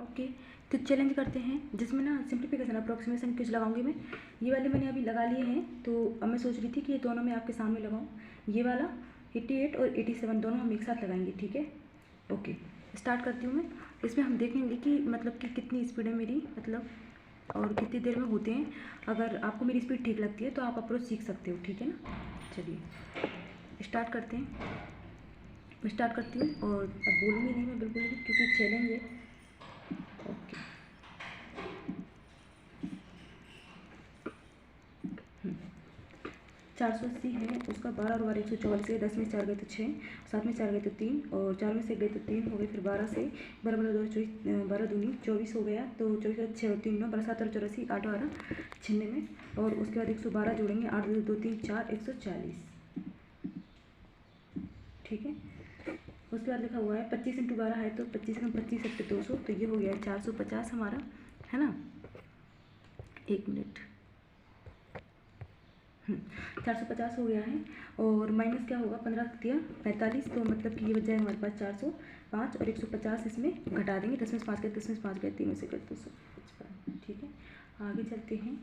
Okay. तो challenge करते हैं जिसमें ना सिंप्लीफिकेशन अप्रोक्सीमेशन क्विज लगाऊंगी मैं। ये वाले मैंने अभी लगा लिए हैं, तो अब मैं सोच रही थी कि ये दोनों मैं आपके सामने लगाऊं। ये वाला 88 और 87 दोनों हम एक साथ लगाएंगे, ठीक है। ओके, स्टार्ट करती हूँ मैं। इसमें हम देखेंगे कि मतलब कि कितनी स्पीड है मेरी, मतलब और कितनी देर में होते हैं। अगर आपको मेरी स्पीड ठीक लगती है तो आप अप्रोच सीख सकते हो, ठीक है ना। चलिए स्टार्ट करते हैं। मैं स्टार्ट करती हूँ और अब बोलूँगी नहीं मैं बिल्कुल भी, क्योंकि चैलेंज है। ओके। 480 है, उसका 12 और 12 144 है। 10 में 4 गए तो 6, 7 में 4 गए तो 3, और 4 में से गए तो 3 हो गए। फिर 12 से 12 12 2 24, 12 दूनी 24 हो गया। तो 24 6 और 3 9, 12 7 और 84, 8 12 96। और उसके बाद 112 जोड़ेंगे, 8 2 2 3 4 140, ठीक है। उसके बाद लिखा हुआ है 25 × 12 है, तो 25 × 25 = 200, तो ये हो गया 450 हमारा, है ना। 1 मिनट, 450 हो गया है। और माइनस क्या होगा, 15 दिया 45, तो मतलब कि ये बच जाएगा हमारे पास 405, और 150 इसमें घटा देंगे। 10 में से 5 गए, 10 में से 5 गए, 3 में से गए 255, ठीक है। आगे चलते हैं।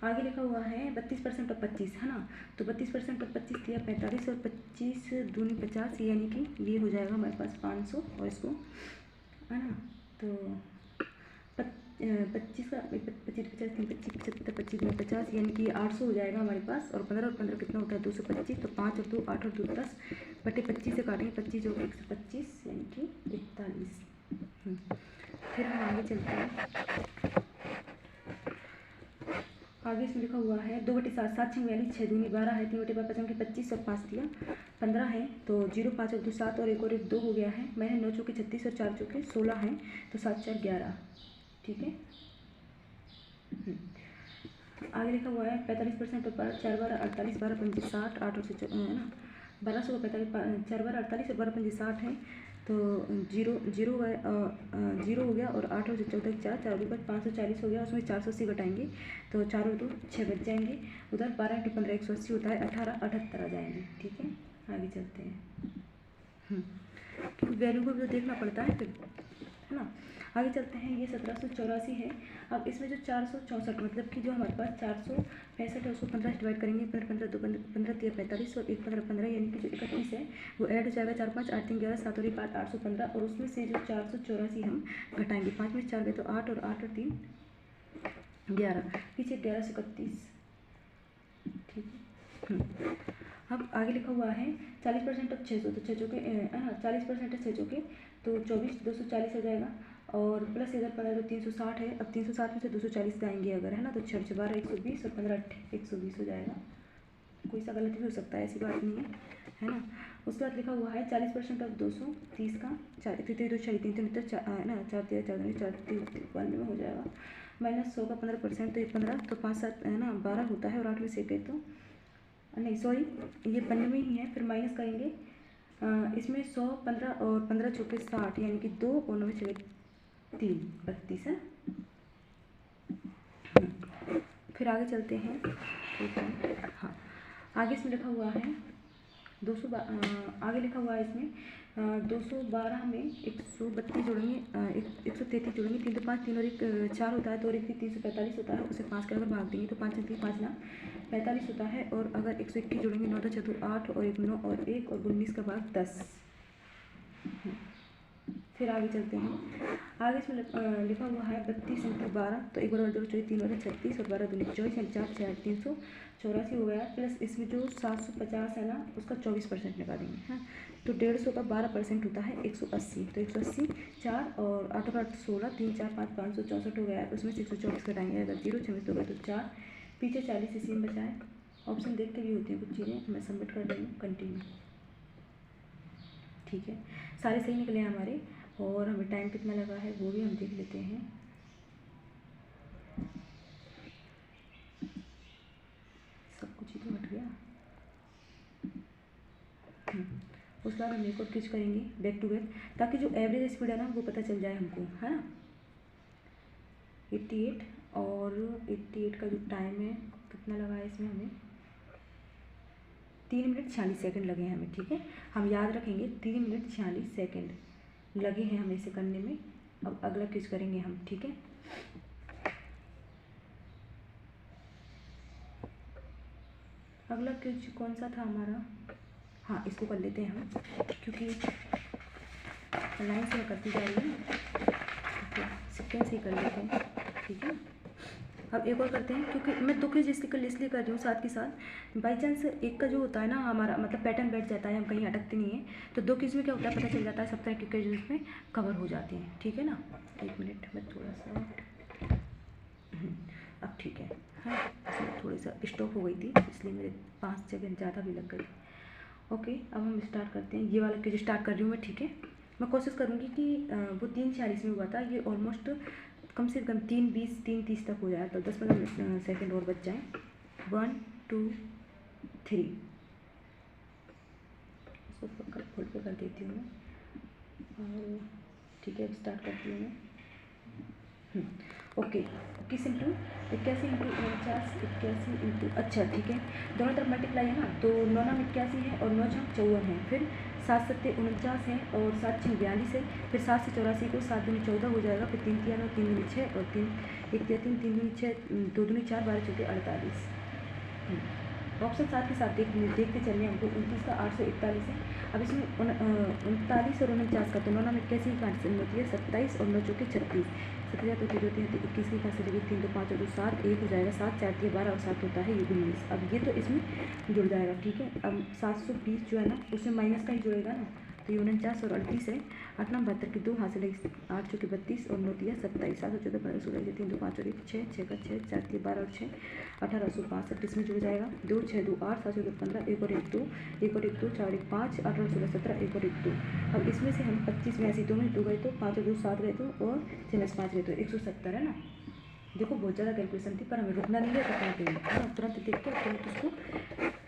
आगे लिखा हुआ है 32% और 25, है ना। तो 32% और 25 दिया 45, और 25 दूनी 50, यानी कि ये हो जाएगा हमारे पास 500, और इसको, है ना। तो 25 का 25 50 3 25 75 25 में 50, यानी कि 800 हो जाएगा हमारे पास। और 15 और 15 कितना होता है, 225। तो 5 और 2 8 और 2 10 बटे 25 से काटेंगे, 25 होगा 125, यानी कि 41। फिर हम आगे चलते हैं। आगे इसमें लिखा हुआ है 2/7 7 6 42 6 दूनी 12 है। 3 बटे 5 5 25 और 5 दिया 15 है। तो 0 5 और 2 7, और 1 और 1 2 हो गया है। मैंने 9 चौके 36 और 4 चौके 16 है, तो 7 4 11, ठीक है। आगे लिखा हुआ है 45% और 4 12 48, 12 5 60, 8 और 60, है ना। 1200 का 45, 4 12 48 और 12 5 60 है। तो 0 0 हो गया, और 8 और 14 4 4 के बाद 540 हो गया। उसमें 480 घटाएंगे, तो 4 और 2 6 बच जाएंगे। उधर 12 × 15 180 होता है, 18 78 आ जाएंगे, ठीक है। आगे चलते हैं। क्योंकि वैल्यू को भी तो देखना पड़ता है फिर, है ना। आगे चलते हैं। ये 1784 है। अब इसमें जो 464, मतलब कि जो हमारे पास 465 है, उसको 15 से डिवाइड करेंगे। 15 15 2 15 3 45, और 1 15 15, यानी कि जो 31 है वो ऐड हो जाएगा। 4 5 8 3 11 7 और 1 8 815, और उसमें से जो 484 हम घटाएंगे। 5 में 4 गए तो 8, और 8 और 3 11, पीछे 11 से 31, ठीक है। अब आगे लिखा हुआ है 40% और 600, तो 6 चौके, है ना। 40% है 6 चौके, तो 24 240 हो जाएगा। और प्लस इधर 15 तो 360 है। अब 360 में से 240 जाएंगे अगर, है ना, तो 6 12 120, और 15 120 हो जाएगा। कोई सा गलती भी हो सकता है, ऐसी बात नहीं है ना। उसके बाद लिखा हुआ है 40% ऑफ 230 का 4 3 2 4 3 3 है ना। 4 13 4 4 3 में हो जाएगा। माइनस 100 का 15%, तो ये 15, तो 5 7 है ना 12 होता है। और 8 में से गए तो नहीं, सॉरी, ये 92 ही है। फिर माइनस करेंगे, इसमें 100 15 और 15 चौके 60, यानी कि 2 और 9 चले 3 32 है। फिर आगे चलते हैं। हाँ, आगे इसमें लिखा हुआ है 200, आगे लिखा हुआ है इसमें 212 में 132 जोड़ेंगे, 133 जोड़ेंगे। 3 तो 5 3 और 1 4 होता है, तो और 1 345 होता है। उसे 5 के अगर भाग देंगे तो 5 3 5 ना 45 होता है। और अगर 121 जोड़ेंगे, 9 तो 4 8 और 1 9 और 1 और 19 का भाग 10। फिर आगे चलते हैं। आगे इसमें लिखा हुआ है 32 × 12, तो 1 12 2 24 3 12 36, और 12 2 24, यानी 4 6 8 384 हो गया। प्लस इसमें जो 750 है ना, उसका 24% लगा देंगे, है। तो 150 का 12% होता है 180, तो 180 4 और 8 और 8 16 3 4 5 564 हो गया। तो उसमें से 124 घटाएंगे, अगर 0 6 में तो 4, पीछे 40 इसी में बचाएँ। ऑप्शन देख के भी होती है कुछ चीज़ें। मैं सबमिट कर रही हूँ, कंटिन्यू, ठीक है। सारे सही निकले हैं हमारे, और हमें टाइम कितना लगा है वो भी हम देख लेते हैं। सब कुछ ही तो हट गया। उसके बाद हम एक और क्विज करेंगे बैक टू बैक, ताकि जो एवरेज स्पीड है ना वो पता चल जाए हमको, है ना। 88 और 88 का जो टाइम है कितना लगा है इसमें हमें, 3 मिनट 46 सेकंड लगे हैं हमें, ठीक है। हम याद रखेंगे 3 मिनट 46 सेकंड लगे हैं हमें इसे करने में, अब अगला क्विज करेंगे हम, ठीक है। अगला क्विज कौन सा था हमारा, हाँ इसको कर लेते हैं हम, क्योंकि लाइन से करती जा रही है, तो सिक्वेंस से ही कर लेते हैं, ठीक है। अब एक और करते हैं, क्योंकि मैं 2 क्विज इसलिए कर रही हूँ साथ के साथ, बाई चांस एक का जो होता है ना हमारा मतलब पैटर्न बैठ जाता है, हम कहीं अटकते नहीं हैं, तो 2 क्विज में क्या होता है पता चल जाता है, सब तरह के क्विज उसमें कवर हो जाते हैं, ठीक है ना। 1 मिनट में थोड़ा सा अब ठीक है, हाँ इसमें थोड़ी सा स्टॉप हो गई थी, इसलिए मेरे 5 सेकंड ज़्यादा भी लग गई। ओके अब हम स्टार्ट करते हैं, ये वाला क्विज स्टार्ट कर रही हूँ मैं, ठीक है। मैं कोशिश करूँगी कि वो 3:40 में हुआ था, ये ऑलमोस्ट कम से कम 3:20 3:30 तक हो जाए, तो 10-15 सेकेंड और बच जाएँ। 1 2 3 इसको फुल पे कर देती हूँ मैं, और ठीक है अब स्टार्ट करती हूँ मैं। ओके 21 इंटू 49 इंटू अच्छा ठीक है, दोनों तरफ मल्टीप्लाई है ना, तो 9 9 81 है और 9 6 54 है, फिर 7 7 49 है और 7 6 42 है, फिर 7 से 84 को 7 दूनी 14 हो जाएगा, फिर 3 3 9 3 दूनी 6 और 3 1 3 3 3 दूनी 6 2 दूनी 4 12 चौके 48। ऑप्शन 7 के साथ देखते चलिए, हमको 29 का 841 है। अब इसमें 39 और 49 का तो 9 9 81 की काट होती है 27 और 9 चौके 36, 17 तो फिर होती है तो 21 की काट लगी 3 तो 5 और 2 7 1 हो जाएगा, 7 4 3 12 और 7 होता है ये 19। अब ये तो इसमें जुड़ जाएगा, ठीक है। अब 720 जो है ना उसमें माइनस का ही जुड़ेगा ना, तो ये 49 और 38 है, 8 9 72 की 2 हाथ से लगी 8 चौके 32 और 9 दिया 27, 7 14 15 16 3 2 5 और 1 6 6 का 6 4 3 12 और 6 1862 इसमें जुड़ जाएगा, 2 6 2 8 7 14 15 1 और 1 2 1 और 1 2 4 1 5 18 16 17 1 और 1 2। अब इसमें से हम 25 में ऐसे 2 में 2 गए तो 5 और 2 7 गए तो और 6 में 5 गए तो 170 है ना। देखो बहुत ज़्यादा कैलकुलेशन थी पर हमें रुकना नहीं है, तो क्या करेंगे तुरंत देख के तुरंत उसको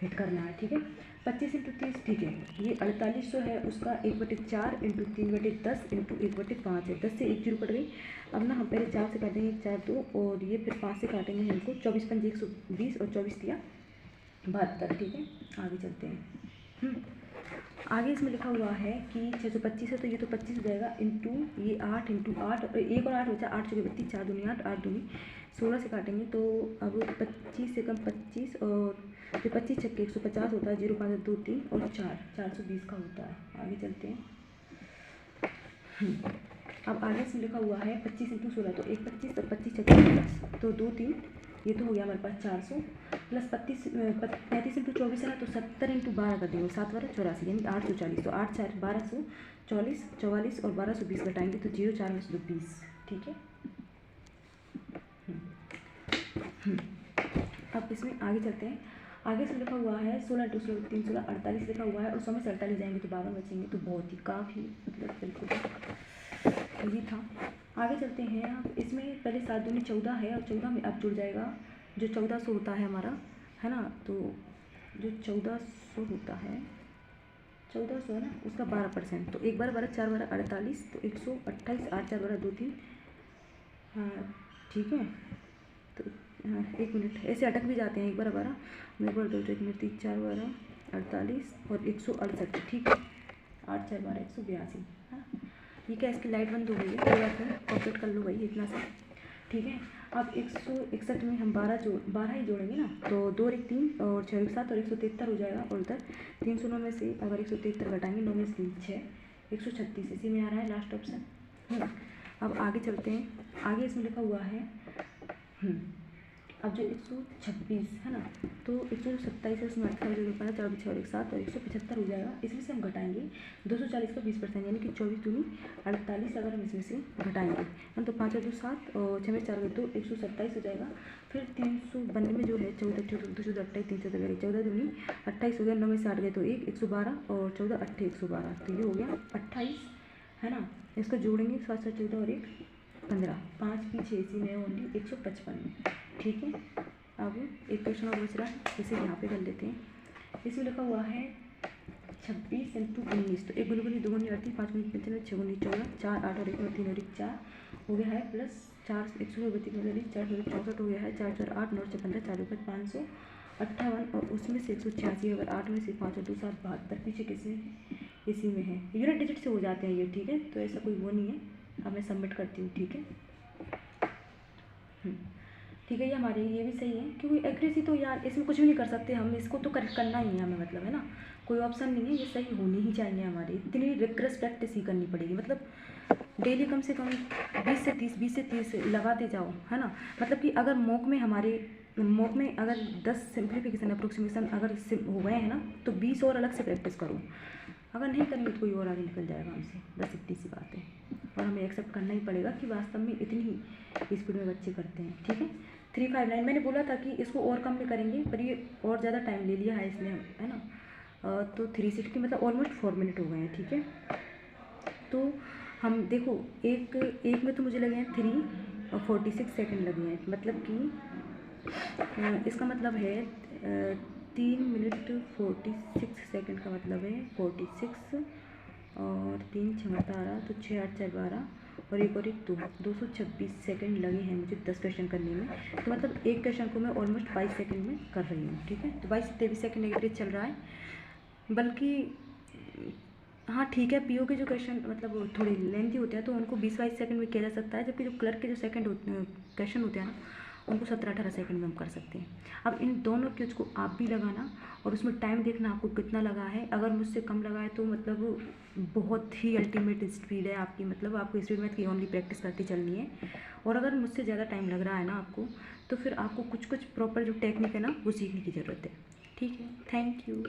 हिट करना है, ठीक है। 25 इंटू 30 ठीक है, ये 4800 है, उसका 1/4 इंटू 3/10 इंटू 1/5 है, 10 से 1 जीरो कट गई। अब ना हम पहले 4 से काटेंगे 4 2 और ये फिर 5 से काटेंगे हमको 24 5 120 और 24 दिया 72, ठीक है। आगे चलते हैं, आगे इसमें लिखा हुआ है कि 625 है तो ये तो 25 हो जाएगा इंटू ये 8 इंटू 8 और 1 और 8 हो जाए 8 चौके 32 4 दूनी 8 8 दूनी 16 से काटेंगे तो अब 25 से कम 25 और फिर 25 छक्के 150 होता है, 0 5 2 3 और 4 420 का होता है। आगे चलते हैं, अब आगे इसमें लिखा हुआ है 25 इंटू 16 तो 1 25 और 25 छक्के 50 तो 2 3 ये तो हो गया हमारे पास 400 प्लस 35 इंटू 24 है ना, तो 70 इंटू 12 कर देंगे 7 12 84 यानी 840, तो 8 4 1240 44 और 1220 घटाएंगे तो 0 4 में से 2 20, ठीक है। अब इसमें आगे चलते हैं, आगे से लिखा हुआ है 16 इंटू 16 3 16 48 लिखा हुआ है और 100 में से 48 जाएंगे तो 52 बचेंगे, तो बहुत ही काफ़ी मतलब बिल्कुल यही था। आगे चलते हैं, अब इसमें पहले 7 दूनी 14 है और 14 में अब जुड़ जाएगा जो 1400 होता है हमारा, है ना, तो जो 1400 होता है 1400 है ना उसका 12%, तो 1 12 12 4 12 48 तो 128 8 4 12 2 3, हाँ ठीक है। तो हाँ 1 मिनट ऐसे अटक भी जाते हैं, 1 12 12 मेरे बार 2 1 मिनट 3 4 12 48 और 168, ठीक है। 8 4 12 182, हाँ ये क्या इसकी लाइट बंद हो गई है, कोई बात नहीं कॉपरेट कर लो भाई इतना सा, ठीक है। अब 161 में हम 12 ही जोड़ेंगे ना, तो 2 और 1 3 और 6 1 7 और 173 हो जाएगा, और उधर 309 में से अगर 173 घटाएंगे 9 में से 3 6 136 इसी में आ रहा है लास्ट ऑप्शन। अब आगे चलते हैं, आगे इसमें लिखा हुआ है अब जो 126 है ना, तो 127 है उसमें 28 जो 4 6 और 1 7 और 175 हो जाएगा, इसमें से हम घटाएंगे 240 का 20% यानी कि 24 दूनी 48 अगर हम इसमें से घटाएंगे हम तो 5 और 2 7 और 6 में 4 2 127 हो जाएगा, फिर 392 जो है 14 14 28 3 14 दूनी 28 हो गया, 9 में से 8 गए तो 1 112 और 14 8 112, तो ये हो गया 28 है ना। इसको जोड़ेंगे 7 7 14 और 1 15 5 पीछे इसी में ओनली 155, ठीक है। अब एक क्वेश्चन और बच रहा है, इसे यहाँ पे कर लेते हैं। इसमें लिखा हुआ है 26 इंटू 19 तो 1 गुनी 2 गुनी 38 5 गुनी 95 6 गुनी 14 4 8 और 1 में 3 और 1 4 हो गया है, प्लस 4 132 4 64 हो गया है, 4 4 8 9 6 15 4 5 558 और उसमें से 186 अगर 8 में से 5 और 2 7 72 पीछे किसमें इसी में है, यूनिट डिजिट से हो जाते हैं ये, ठीक है, तो ऐसा कोई वो नहीं है। अब मैं सबमिट करती हूँ, ठीक है। ठीक है, ये हमारे ये भी सही है, क्योंकि एक्यूरेसी तो यार इसमें कुछ भी नहीं कर सकते हम, इसको तो करना ही है हमें, मतलब है ना, कोई ऑप्शन नहीं है, ये सही होनी ही चाहिए हमारी। इतनी रिग्रेस प्रैक्टिस ही करनी पड़ेगी, मतलब डेली कम से कम 20 से 30 लगाते जाओ, है ना। मतलब कि अगर मॉक में अगर 10 सिंप्लीफिकेशन अप्रोक्सीमेशन अगर हो गए हैं ना, तो 20 और अलग से प्रैक्टिस करो। अगर नहीं करेंगे तो कोई और आगे निकल जाएगा हमसे, बस इतनी सी बात है। और हमें एक्सेप्ट करना ही पड़ेगा कि वास्तव में इतनी ही स्पीड में बच्चे करते हैं, ठीक है। 359 मैंने बोला था कि इसको और कम में करेंगे, पर ये और ज़्यादा टाइम ले लिया है इसने, है ना। तो 360 मतलब ऑलमोस्ट 4 मिनट हो गए हैं, ठीक है। तो हम देखो, एक में तो मुझे लगे हैं 3 और 46 सेकेंड लगे हैं, मतलब कि इसका मतलब है 3 मिनट 46 सेकेंड का मतलब है 46 और 3 6 18, तो 6 8 4 12 और एक 226 सेकेंड लगे हैं मुझे 10 क्वेश्चन करने में। तो मतलब एक क्वेश्चन को मैं ऑलमोस्ट 22 सेकेंड में कर रही हूँ, ठीक है। तो 22 से 23 सेकेंड एवरेज चल रहा है, बल्कि हाँ ठीक है, पीओ के जो क्वेश्चन मतलब थोड़े लेंथी होते हैं तो उनको 20-22 सेकंड में किया जा सकता है, जबकि जो क्लर्क के जो क्वेश्चन होते हैं ना, उनको 17-18 सेकंड में हम कर सकते हैं। अब इन दोनों क्यूज को आप भी लगाना और उसमें टाइम देखना आपको कितना लगा है। अगर मुझसे कम लगा है तो मतलब बहुत ही अल्टीमेट स्पीड है आपकी, मतलब आपको स्पीड में की ओनली प्रैक्टिस करती चलनी है। और अगर मुझसे ज़्यादा टाइम लग रहा है ना आपको, तो फिर आपको कुछ प्रॉपर जो टेक्निक है ना वो सीखने की ज़रूरत है, ठीक है। Thank you.